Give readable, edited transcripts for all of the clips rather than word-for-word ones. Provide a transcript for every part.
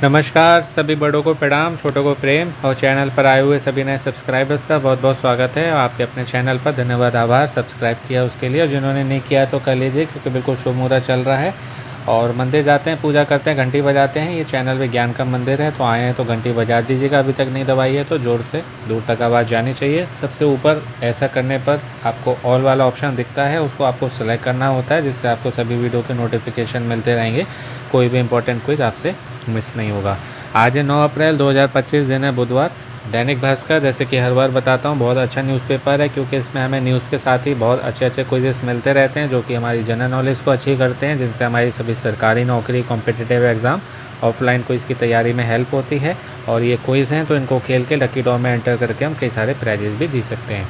नमस्कार, सभी बड़ों को प्रणाम, छोटों को प्रेम और चैनल पर आए हुए सभी नए सब्सक्राइबर्स का बहुत बहुत स्वागत है। आपके अपने चैनल पर धन्यवाद, आभार सब्सक्राइब किया उसके लिए। और जिन्होंने नहीं किया तो कर लीजिए, क्योंकि बिल्कुल शुभ मुहूर्त चल रहा है। और मंदिर जाते हैं, पूजा करते हैं, घंटी बजाते हैं। ये चैनल विज्ञान का मंदिर है, तो आए हैं तो घंटी बजा दीजिएगा। अभी तक नहीं दबाई है तो ज़ोर से दूर तक आवाज़ जानी चाहिए। सबसे ऊपर ऐसा करने पर आपको ऑल वाला ऑप्शन दिखता है, उसको आपको सेलेक्ट करना होता है, जिससे आपको सभी वीडियो के नोटिफिकेशन मिलते रहेंगे। कोई भी इंपॉर्टेंट क्विज आपसे मिस नहीं होगा। आज है 9 अप्रैल 2025, दिन है बुधवार। दैनिक भास्कर, जैसे कि हर बार बताता हूँ, बहुत अच्छा न्यूज़पेपर है, क्योंकि इसमें हमें न्यूज़ के साथ ही बहुत अच्छे अच्छे क्विजेस मिलते रहते हैं, जो कि हमारी जनरल नॉलेज को अच्छी करते हैं, जिनसे हमारी सभी सरकारी नौकरी, कॉम्पिटिटिव एग्ज़ाम, ऑफलाइन क्विज़ की तैयारी में हेल्प होती है। और ये क्विज़ हैं तो इनको खेल के लकी ड्रॉ में एंटर करके हम कई सारे प्राइजेस भी जीत सकते हैं।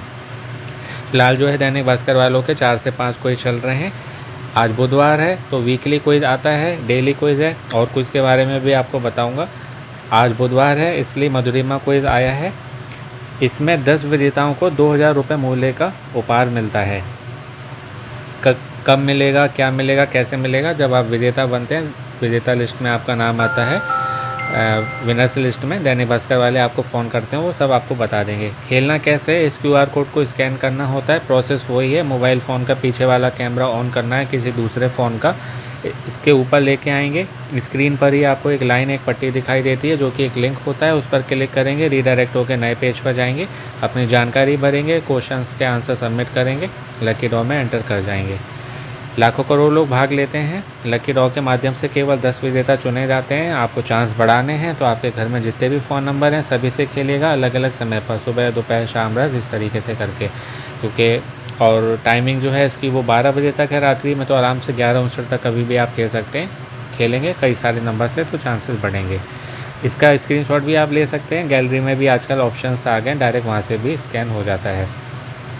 फिलहाल जो है दैनिक भास्कर वालों के 4 से 5 क्विज चल रहे हैं। आज बुधवार है तो वीकली क्विज आता है, डेली क्विज है, और क्विज के बारे में भी आपको बताऊंगा। आज बुधवार है इसलिए मधुरिमा क्विज आया है। इसमें 10 विजेताओं को 2000 रुपये मूल्य का उपहार मिलता है। कब मिलेगा, क्या मिलेगा, कैसे मिलेगा? जब आप विजेता बनते हैं, विजेता लिस्ट में आपका नाम आता है, विनर्स लिस्ट में, दैनिक भास्कर वाले आपको फ़ोन करते हैं, वो सब आपको बता देंगे। खेलना कैसे है, इस QR कोड को स्कैन करना होता है। प्रोसेस वही है, मोबाइल फ़ोन का पीछे वाला कैमरा ऑन करना है किसी दूसरे फ़ोन का, इसके ऊपर लेके आएंगे। स्क्रीन पर ही आपको एक लाइन, एक पट्टी दिखाई देती है, जो कि एक लिंक होता है। उस पर क्लिक करेंगे, रीडायरेक्ट होकर नए पेज पर जाएंगे, अपनी जानकारी भरेंगे, क्वेश्चंस के आंसर सबमिट करेंगे, लकी ड्रॉ में एंटर कर जाएंगे। लाखों करोड़ लोग भाग लेते हैं। लकी ड्रॉ के माध्यम से केवल 10 विजेता चुने जाते हैं। आपको चांस बढ़ाने हैं तो आपके घर में जितने भी फ़ोन नंबर हैं सभी से खेलिएगा, अलग अलग समय पर, सुबह, दोपहर, शाम, रात, इस तरीके से करके। क्योंकि और टाइमिंग जो है इसकी वो 12 बजे तक है रात्रि में, तो आराम से 11-59 तक कभी भी आप खेल सकते हैं। खेलेंगे कई सारे नंबर से तो चांसेस बढ़ेंगे। इसका स्क्रीनशॉट भी आप ले सकते हैं। गैलरी में भी आजकल ऑप्शंस आ गए, डायरेक्ट वहाँ से भी स्कैन हो जाता है।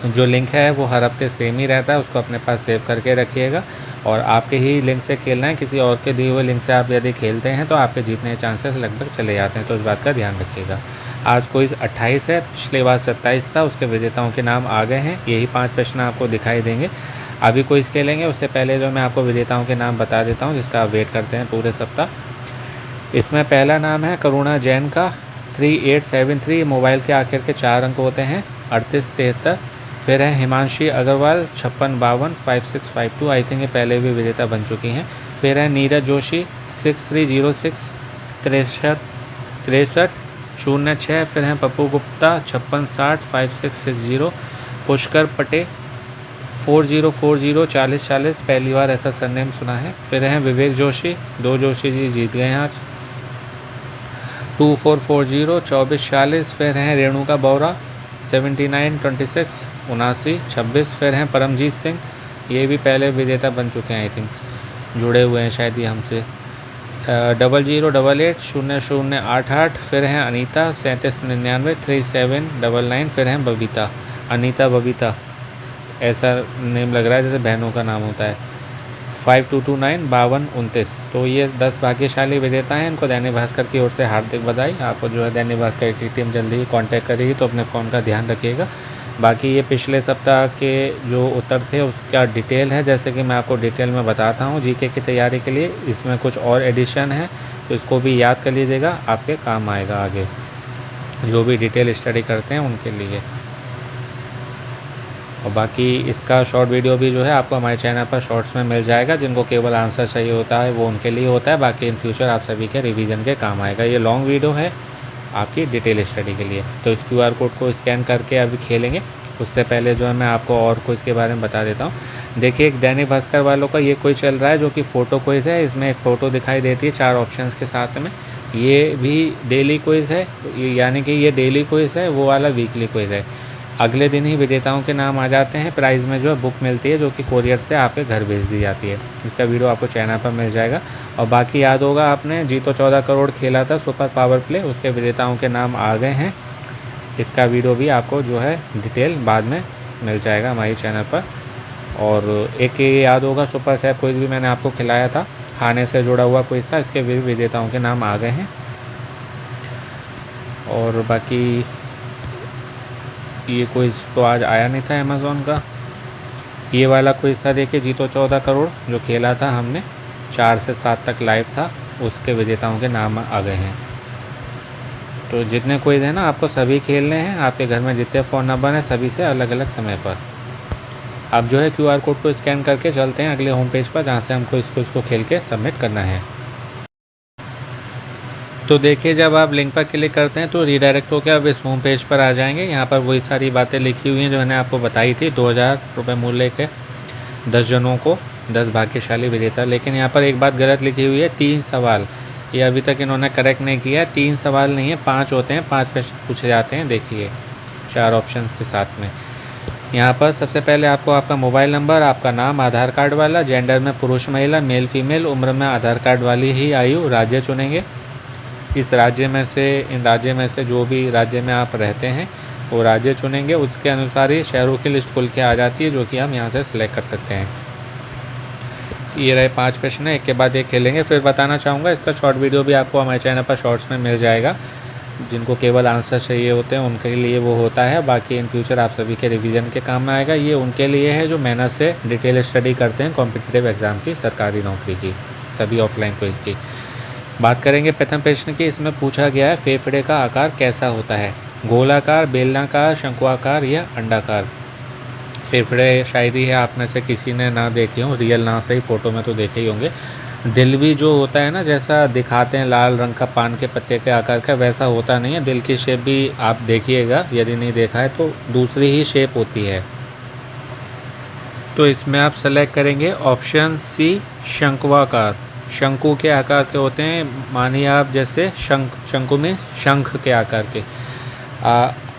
जो लिंक है वो हर हफ्ते सेम ही रहता है, उसको अपने पास सेव करके रखिएगा। और आपके ही लिंक से खेलना है, किसी और के दिए हुए लिंक से आप यदि खेलते हैं तो आपके जीतने के चांसेस लगभग चले जाते हैं, तो इस बात का ध्यान रखिएगा। आज क्विज़ 28 है, पिछले बार 27 था, उसके विजेताओं के नाम आ गए हैं। यही 5 प्रश्न आपको दिखाई देंगे। अभी क्विज़ खेलेंगे उससे पहले जो मैं आपको विजेताओं के नाम बता देता हूँ, जिसका आप वेट करते हैं पूरे सप्ताह। इसमें पहला नाम है करुणा जैन का, 3873, मोबाइल के आखिर के 4 अंक होते हैं 3873। फिर है हिमांशी अग्रवाल, 5652, 5652, आई थिंक ये पहले भी विजेता बन चुकी हैं। फिर है नीरज जोशी, 6306, 6306। फिर हैं पप्पू गुप्ता, 5660, 5660। पुष्कर पटे, 4040, 4040, पहली बार ऐसा सरनेम सुना है। फिर हैं विवेक जोशी, 2 जोशी जी जीत गए हैं आज, 2440, 2440। फिर हैं रेणुका बोरा, 7926, 7926। फिर हैं परमजीत सिंह, ये भी पहले विजेता बन चुके हैं, आई थिंक जुड़े हुए हैं शायद ये हमसे, 0088, 0088। फिर हैं अनीता, 3799, 3799। फिर हैं बबीता, अनीता बबीता, ऐसा नेम लग रहा है जैसे बहनों का नाम होता है, 5229, 5229। तो ये 10 भाग्यशाली विजेता हैं। इनको दैनिक भास्कर की ओर से हार्दिक बधाई। आपको जो है दैनिक भास्कर की टीम जल्दी ही कांटेक्ट करेगी, तो अपने फ़ोन का ध्यान रखिएगा। बाकी ये पिछले सप्ताह के जो उत्तर थे उसका डिटेल है, जैसे कि मैं आपको डिटेल में बताता हूँ जीके की तैयारी के लिए। इसमें कुछ और एडिशन है, तो इसको भी याद कर लीजिएगा, आपके काम आएगा आगे, जो भी डिटेल स्टडी करते हैं उनके लिए। और बाकी इसका शॉर्ट वीडियो भी जो है आपको हमारे चैनल पर शॉर्ट्स में मिल जाएगा। जिनको केवल आंसर चाहिए होता है वो उनके लिए होता है, बाकी इन फ्यूचर आप सभी के रिवीजन के काम आएगा। ये लॉन्ग वीडियो है आपकी डिटेल स्टडी के लिए। तो इस QR कोड को स्कैन करके अभी खेलेंगे। उससे पहले जो है मैं आपको और क्विज़ के बारे में बता देता हूँ। देखिए, एक दैनिक भास्कर वालों का ये क्विज़ चल रहा है, जो कि फ़ोटो क्विज़ है। इसमें एक फ़ोटो दिखाई देती है 4 ऑप्शंस के साथ में। ये भी डेली क्विज़ है, यानी कि ये डेली क्विज़ है, वो वाला वीकली क्विज़ है। अगले दिन ही विजेताओं के नाम आ जाते हैं। प्राइज़ में जो है बुक मिलती है, जो कि कोरियर से आपके घर भेज दी जाती है। इसका वीडियो आपको चैनल पर मिल जाएगा। और बाकी याद होगा आपने जीतो 14 करोड़ खेला था सुपर पावर प्ले, उसके विजेताओं के नाम आ गए हैं। इसका वीडियो भी आपको जो है डिटेल बाद में मिल जाएगा हमारे चैनल पर। और एक ये याद होगा सुपर सैप क्विज़ भी मैंने आपको खिलाया था, खाने से जुड़ा हुआ क्विज़ था, इसके भी विजेताओं के नाम आ गए हैं। और बाकी ये क्विज़ तो आज आया नहीं था अमेज़ॉन का। ये वाला क्विज़ था, देखिए जीतो 14 करोड़, जो खेला था हमने 4 से 7 तक लाइव था। उसके विजेताओं के नाम आ गए हैं। तो जितने क्विज़ हैं ना आपको सभी खेलने हैं, आपके घर में जितने फ़ोन नंबर हैं सभी से अलग अलग समय पर। अब जो है QR कोड को स्कैन करके चलते हैं अगले होम पेज पर, जहाँ से हमको इस क्विज़ को खेल के सबमिट करना है। तो देखिए जब आप लिंक पर क्लिक करते हैं तो रीडायरेक्ट होकर अब इस होम पेज पर आ जाएंगे। यहाँ पर वही सारी बातें लिखी हुई हैं जो मैंने आपको बताई थी। 2000 रुपये मूल्य के 10 जनों को 10 भाग्यशाली विजेता। लेकिन यहाँ पर एक बात गलत लिखी हुई है, 3 सवाल, ये अभी तक इन्होंने करेक्ट नहीं किया। 3 सवाल नहीं है, 5 होते हैं, 5 प्रश्न पूछे जाते हैं। देखिए 4 ऑप्शंस के साथ में। यहाँ पर सबसे पहले आपको आपका मोबाइल नंबर, आपका नाम आधार कार्ड वाला, जेंडर में पुरुष महिला, मेल फीमेल, उम्र में आधार कार्ड वाली ही आयु, राज्य चुनेंगे। इस राज्य में से, इन राज्य में से जो भी राज्य में आप रहते हैं वो राज्य चुनेंगे। उसके अनुसार ही शहरों की लिस्ट खुल के आ जाती है, जो कि हम यहाँ से सिलेक्ट कर सकते हैं। ये रहे 5 प्रश्न, एक के बाद एक खेलेंगे। फिर बताना चाहूँगा इसका शॉर्ट वीडियो भी आपको हमारे चैनल पर शॉर्ट्स में मिल जाएगा। जिनको केवल आंसर चाहिए होते हैं उनके लिए वो होता है, बाकी इन फ्यूचर आप सभी के रिवीजन के काम में आएगा। ये उनके लिए है जो मेहनत से डिटेल स्टडी करते हैं कॉम्पिटिटिव एग्ज़ाम की, सरकारी नौकरी की, सभी ऑफलाइन क्विज़ की। बात करेंगे प्रथम प्रश्न की। इसमें पूछा गया है फेफड़े का आकार कैसा होता है, गोलाकार, बेलनाकार, शंक्वाकार या अंडाकार। फेफड़े शायरी है आप में से किसी ने ना देखे हो, रियल ना सही फ़ोटो में तो देखे ही होंगे। दिल भी जो होता है ना, जैसा दिखाते हैं लाल रंग का पान के पत्ते के आकार का, वैसा होता नहीं है। दिल की शेप भी आप देखिएगा, यदि नहीं देखा है तो दूसरी ही शेप होती है। तो इसमें आप सेलेक्ट करेंगे ऑप्शन सी, शंक्वाकार। शंकु के आकार के होते हैं, मानिए आप जैसे शंकु में शंख के आकार के।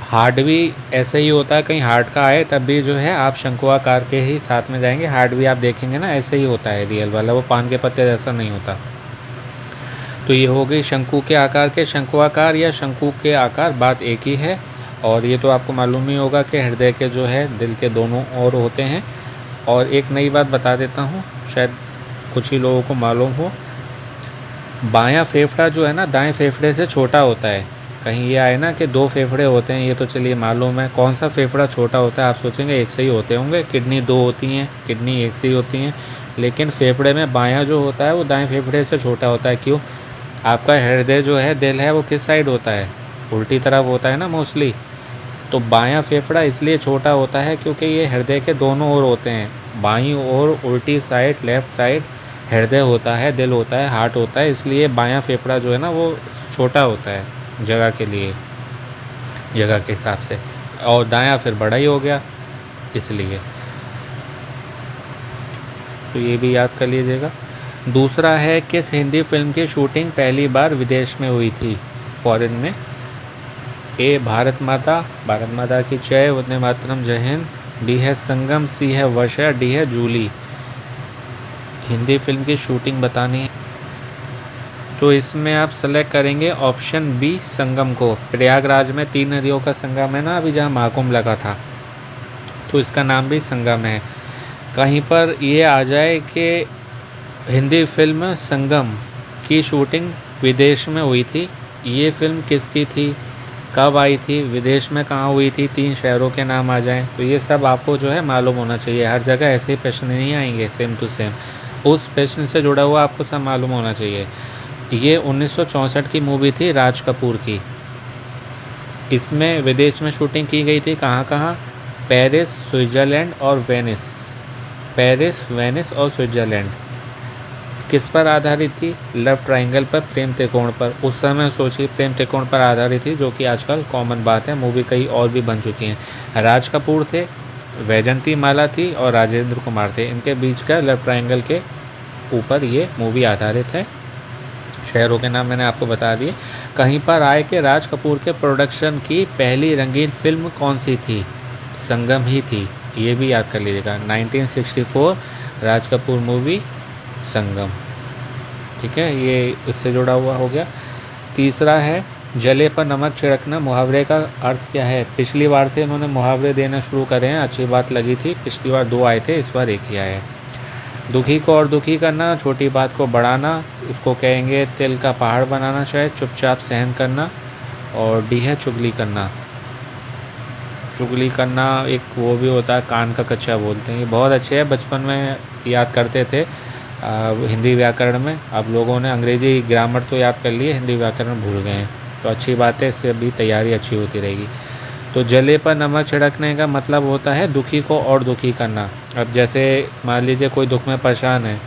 हार्ट भी ऐसे ही होता है, कहीं हार्ट का आए तब भी जो है आप शंकुआकार के ही साथ में जाएंगे। हार्ट भी आप देखेंगे ना ऐसे ही होता है रियल वाला, वो पान के पत्ते जैसा नहीं होता। तो ये हो गई शंकु के आकार के। शंकुआकार या शंकु के आकार बात एक ही है। और ये तो आपको मालूम ही होगा कि हृदय के जो है दिल के दोनों ओर होते हैं। और एक नई बात बता देता हूँ, शायद कुछ ही लोगों को मालूम हो, बायां फेफड़ा जो है ना दाएं फेफड़े से छोटा होता है। कहीं ये आए ना कि 2 फेफड़े होते हैं, ये तो चलिए मालूम है। कौन सा फेफड़ा छोटा होता है आप सोचेंगे एक से ही होते होंगे। किडनी 2 होती हैं, किडनी एक से ही होती हैं, लेकिन फेफड़े में बायां जो होता है वो दाएं फेफड़े से छोटा होता है। क्यों? आपका हृदय जो है, दिल है, वो किस साइड होता है? उल्टी तरफ होता है ना मोस्टली। तो बायां फेफड़ा इसलिए छोटा होता है क्योंकि ये हृदय के दोनों ओर होते हैं। बाईं ओर उल्टी साइड, लेफ़्ट साइड हृदय होता है, दिल होता है, हार्ट होता है, इसलिए बायां फेफड़ा जो है ना वो छोटा होता है जगह के लिए, जगह के हिसाब से। और दायां फिर बड़ा ही हो गया इसलिए। तो ये भी याद कर लीजिएगा। दूसरा है, किस हिंदी फिल्म की शूटिंग पहली बार विदेश में हुई थी, फॉरेन में? ए भारत माता, भारत माता की जय, वंदे मातरम, जय हिंद। डी है संगम, सी है वर्षा, डी है जूली। हिंदी फिल्म की शूटिंग बतानी है तो इसमें आप सेलेक्ट करेंगे ऑप्शन बी, संगम को। प्रयागराज में 3 नदियों का संगम है ना अभी, जहाँ महाकुंभ लगा था, तो इसका नाम भी संगम है। कहीं पर ये आ जाए कि हिंदी फिल्म संगम की शूटिंग विदेश में हुई थी, ये फिल्म किसकी थी, कब आई थी, विदेश में कहाँ हुई थी, 3 शहरों के नाम आ जाएं, तो ये सब आपको जो है मालूम होना चाहिए। हर जगह ऐसे ही प्रश्न नहीं आएंगे सेम टू सेम, उस प्रश्न से जुड़ा हुआ आपको सब मालूम होना चाहिए। ये 1964 की मूवी थी, राज कपूर की। इसमें विदेश में शूटिंग की गई थी, कहाँ कहाँ? पेरिस, स्विट्ज़रलैंड और वेनिस। पेरिस, वेनिस और स्विट्ज़रलैंड। किस पर आधारित थी? लव ट्रायंगल पर, प्रेम त्रिकोण पर। उस समय सोचिए प्रेम त्रिकोण पर आधारित थी, जो कि आजकल कॉमन बात है, मूवी कई और भी बन चुकी हैं। राज कपूर थे, वैजंती माला थी और राजेंद्र कुमार थे। इनके बीच का लव ट्रायंगल के ऊपर ये मूवी आधारित है। शहरों के नाम मैंने आपको बता दिए। कहीं पर आए कि राज कपूर के प्रोडक्शन की पहली रंगीन फिल्म कौन सी थी? संगम ही थी, ये भी याद कर लीजिएगा। 1964 राज कपूर मूवी संगम। ठीक है, ये इससे जुड़ा हुआ हो गया। तीसरा है, जले पर नमक छिड़कना, मुहावरे का अर्थ क्या है? पिछली बार से इन्होंने मुहावरे देना शुरू करे हैं, अच्छी बात लगी थी। पिछली बार 2 आए थे, इस बार 1 ही आया है। दुखी को और दुखी करना, छोटी बात को बढ़ाना, इसको कहेंगे तिल का पहाड़ बनाना, शायद चुपचाप सहन करना। और डी है चुगली करना। चुगली करना एक वो भी होता है, कान का कच्चा बोलते हैं, ये बहुत अच्छे है, बचपन में याद करते थे। हिंदी व्याकरण में। अब लोगों ने अंग्रेजी ग्रामर तो याद कर लिए, हिंदी व्याकरण भूल गए हैं, तो अच्छी बात है, इससे भी तैयारी अच्छी होती रहेगी। तो जले पर नमक छिड़कने का मतलब होता है दुखी को और दुखी करना। अब जैसे मान लीजिए कोई दुख में परेशान है,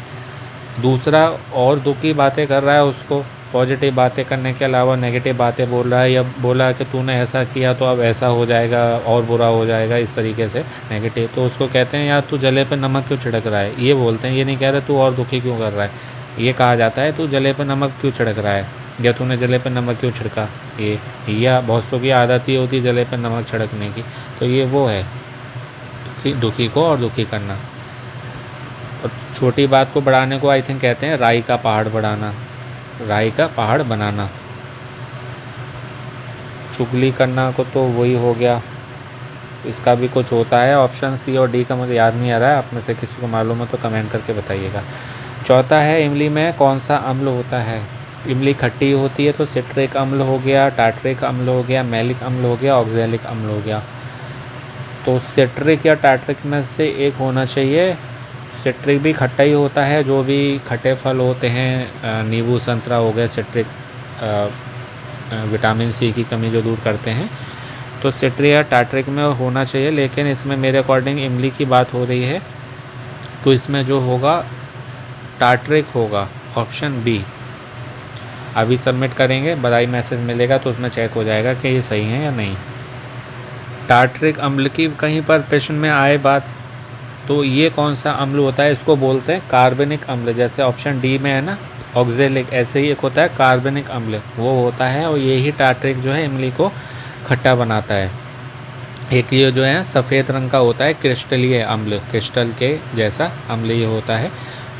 दूसरा और दुखी बातें कर रहा है, उसको पॉजिटिव बातें करने के अलावा नेगेटिव बातें बोल रहा है, या बोला कि तूने ऐसा किया तो अब ऐसा हो जाएगा और बुरा हो जाएगा, इस तरीके से नेगेटिव, तो उसको कहते हैं यार तू जले पे नमक क्यों छिड़क रहा है, ये बोलते हैं। ये नहीं कहते तू और दुखी क्यों कर रहा है, ये कहा जाता है तू जले पे नमक क्यों छिड़क रहा है, या तूने जले पे नमक क्यों छिड़का। ये या बहुत सौ की आदत ही होती है जले पे नमक छिड़कने की, तो ये वो है दुखी को और दुखी करना। और छोटी बात को बढ़ाने को आई थिंक कहते हैं राई का पहाड़ बढ़ाना, राई का पहाड़ बनाना। चुगली करना को तो वही हो गया, इसका भी कुछ होता है। ऑप्शन सी और डी का मुझे याद नहीं आ रहा है, आप में से किसी को मालूम है तो कमेंट करके बताइएगा। चौथा है इमली में कौन सा अम्ल होता है। इमली खट्टी होती है तो सिट्रिक अम्ल हो गया, टार्ट्रिक अम्ल हो गया, मैलिक अम्ल हो गया, ऑक्जेलिक अम्ल हो गया। तो सिट्रिक या टार्ट्रिक में से एक होना चाहिए। सिट्रिक भी खट्टा ही होता है, जो भी खट्टे फल होते हैं, नींबू संतरा हो गए, सिट्रिक विटामिन सी की कमी जो दूर करते हैं, तो सिट्रिक या टार्ट्रिक में होना चाहिए। लेकिन इसमें मेरे अकॉर्डिंग इमली की बात हो रही है, तो इसमें जो होगा टार्ट्रिक होगा, ऑप्शन बी। अभी सबमिट करेंगे, बधाई मैसेज मिलेगा तो उसमें चेक हो जाएगा कि ये सही है या नहीं। टार्ट्रिक अम्ल की कहीं पर प्रश्न में आए बात, तो ये कौन सा अम्ल होता है, इसको बोलते हैं कार्बनिक अम्ल। जैसे ऑप्शन डी में है ना ऑक्जेलिक, ऐसे ही एक होता है कार्बनिक अम्ल, वो होता है। और यही टार्ट्रिक जो है इमली को खट्टा बनाता है। एक ये जो है सफ़ेद रंग का होता है क्रिस्टलीय अम्ल, क्रिस्टल के जैसा अम्ल ये होता है।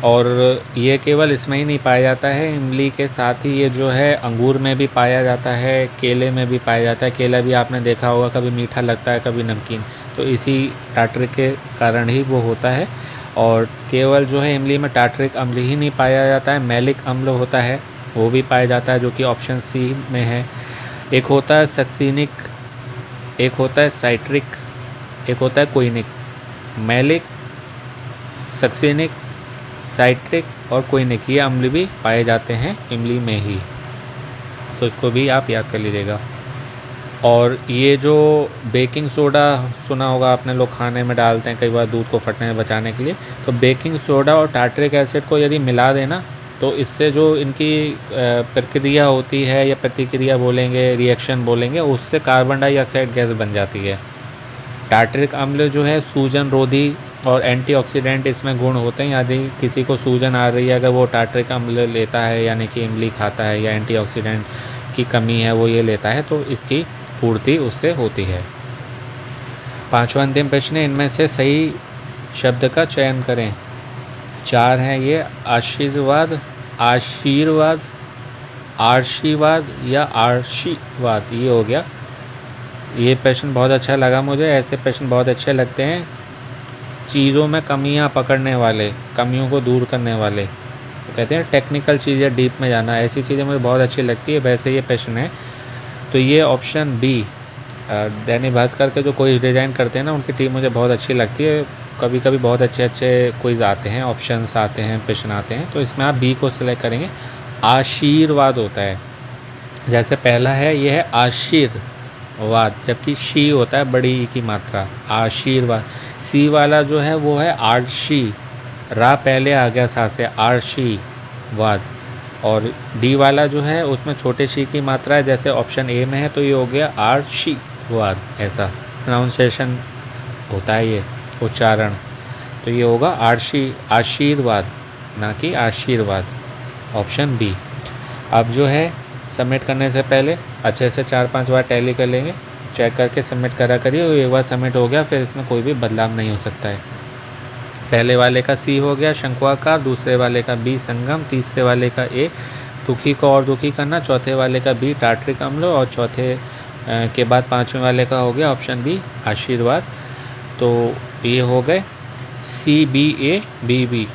और ये केवल इसमें ही नहीं पाया जाता है, इमली के साथ ही ये जो है अंगूर में भी पाया जाता है, केले में भी पाया जाता है। केला भी आपने देखा होगा कभी मीठा लगता है कभी नमकीन, तो इसी टार्ट्रिक के कारण ही वो होता है। और केवल जो है इमली में टार्ट्रिक अम्ल ही नहीं पाया जाता है, मैलिक अम्ल होता है, वो भी पाया जाता है, जो कि ऑप्शन सी में है। एक होता है सक्सीनिक, एक होता है साइट्रिक, एक होता है कोइनिक। मैलिक, सक्सीनिक, साइट्रिक और कोइनिक, ये अम्ल भी पाए जाते हैं इमली में ही, तो इसको भी आप याद कर लीजिएगा। और ये जो बेकिंग सोडा सुना होगा आपने, लोग खाने में डालते हैं कई बार दूध को फटने से बचाने के लिए, तो बेकिंग सोडा और टार्ट्रिक एसिड को यदि मिला देना, तो इससे जो इनकी प्रक्रिया होती है, या प्रतिक्रिया बोलेंगे, रिएक्शन बोलेंगे, उससे कार्बन डाइऑक्साइड गैस बन जाती है। टार्ट्रिक अम्ल जो है सूजन रोधी और एंटीऑक्सीडेंट इसमें गुण होते हैं। यदि किसी को सूजन आ रही है, अगर वो टार्ट्रिक अम्ल लेता है, यानी कि इमली खाता है, या एंटीऑक्सीडेंट की कमी है वो ये लेता है, तो इसकी पूर्ति उससे होती है। पांचवा अंतिम प्रश्न है, इनमें से सही शब्द का चयन करें। चार हैं ये, आशीर्वाद, आशीर्वाद, आशीर्वाद या आशीर्वाद, ये हो गया। ये प्रश्न बहुत अच्छा लगा मुझे, ऐसे प्रश्न बहुत अच्छे लगते हैं, चीज़ों में कमियां पकड़ने वाले, कमियों को दूर करने वाले, तो कहते हैं टेक्निकल चीज़ें डीप में जाना, ऐसी चीज़ें मुझे बहुत अच्छी लगती है। वैसे ये प्रश्न है, तो ये ऑप्शन बी, दैनिक भास्कर के जो क्विज डिज़ाइन करते हैं ना, उनकी टीम मुझे बहुत अच्छी लगती है। कभी कभी बहुत अच्छे अच्छे क्विज आते हैं, ऑप्शंस आते हैं, प्रश्न आते हैं, तो इसमें आप बी को सिलेक्ट करेंगे। आशीर्वाद होता है, जैसे पहला है ये है आशीर्वाद, जबकि शी होता है बड़ी ई की मात्रा, आशीर्वाद। सी वाला जो है वो है आर्शी, रा पहले आ गया सा से, आर्शीवाद। और डी वाला जो है उसमें छोटे शी की मात्रा है, जैसे ऑप्शन ए में है, तो ये हो गया आर्शीवाद, ऐसा प्रोनाउंसिएशन होता है ये उच्चारण, तो ये होगा आशीर्वाद, ना कि आशीर्वाद, ऑप्शन बी। अब जो है सबमिट करने से पहले अच्छे से 4-5 बार टैली कर लेंगे, चेक करके सबमिट करा करिए। एक बार सबमिट हो गया फिर इसमें कोई भी बदलाव नहीं हो सकता है। पहले वाले का सी हो गया शंक्वाकार, दूसरे वाले का बी संगम, तीसरे वाले का ए दुखी को और दुखी करना, चौथे वाले का बी टार्ट्रिक अम्ल, और चौथे के बाद पाँचवें वाले का हो गया ऑप्शन बी आशीर्वाद। तो ये हो गए CBABB,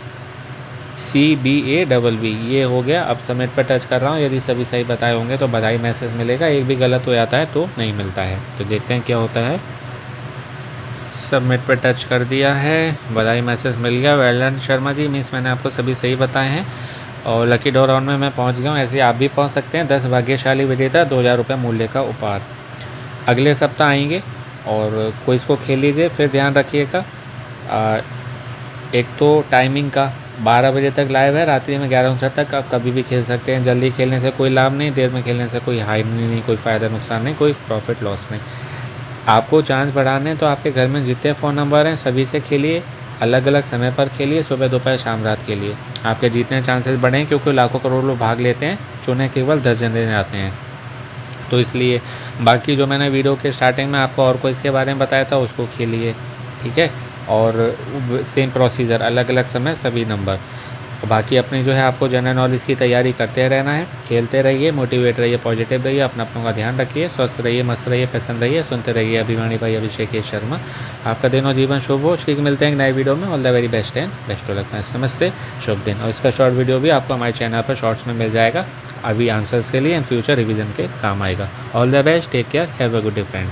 CBABB, ये हो गया। अब सबमिट पर टच कर रहा हूँ, यदि सभी सही बताए होंगे तो बधाई मैसेज मिलेगा, एक भी गलत हो जाता है तो नहीं मिलता है। तो देखते हैं क्या होता है। सबमिट पे टच कर दिया है, बधाई मैसेज मिल गया, well done Sharma ji. Means मैंने आपको सभी सही बताए हैं और लकी ड्रॉ राउंड में मैं पहुंच गया हूं। ऐसे ही आप भी पहुंच सकते हैं। 10 भाग्यशाली विजेता 2000 रुपये मूल्य का उपहार अगले सप्ताह आएंगे और कोई इसको खेल लीजिए। फिर ध्यान रखिएगा, एक तो टाइमिंग का 12 बजे तक लाइव है, रात्रि में 11 तक आप कभी भी खेल सकते हैं। जल्दी खेलने से कोई लाभ नहीं, देर में खेलने से कोई हानि नहीं, कोई फ़ायदा नुकसान नहीं, कोई प्रॉफिट लॉस नहीं। आपको चांस बढ़ाने तो आपके घर में जितने फ़ोन नंबर हैं सभी से खेलिए, अलग अलग समय पर खेलिए, सुबह दोपहर शाम रात खेलिए। आपके जीतने चांसेस बढ़ें क्योंकि लाखों करोड़ों लोग भाग लेते हैं, चुने केवल 10 जने जाते हैं। तो इसलिए बाकी जो मैंने वीडियो के स्टार्टिंग में आपको और कोई इसके बारे में बताया था उसको खेलिए, ठीक है। और सेम प्रोसीजर, अलग अलग समय सभी नंबर। बाकी अपनी जो है आपको जनरल नॉलेज की तैयारी करते रहना है, खेलते रहिए, मोटिवेट रहिए, पॉजिटिव रहिए, अपना अपनों का ध्यान रखिए, स्वस्थ रहिए, मस्त रहिए, पसंद रहिए, सुनते रहिए अभिमानी भाई अभिषेक शर्मा। आपका दिन और जीवन शुभ हो। ठीक, मिलते हैं एक नए वीडियो में। All the very best and best of luck. नमस्ते, शुभ दिन। और इसका शॉर्ट वीडियो भी आपको हमारे चैनल पर शॉर्ट्स में मिल जाएगा, अभी आंसर्स के लिए एंड फ्यूचर रिवीजन के काम आएगा। All the best, take care, have a good day friend.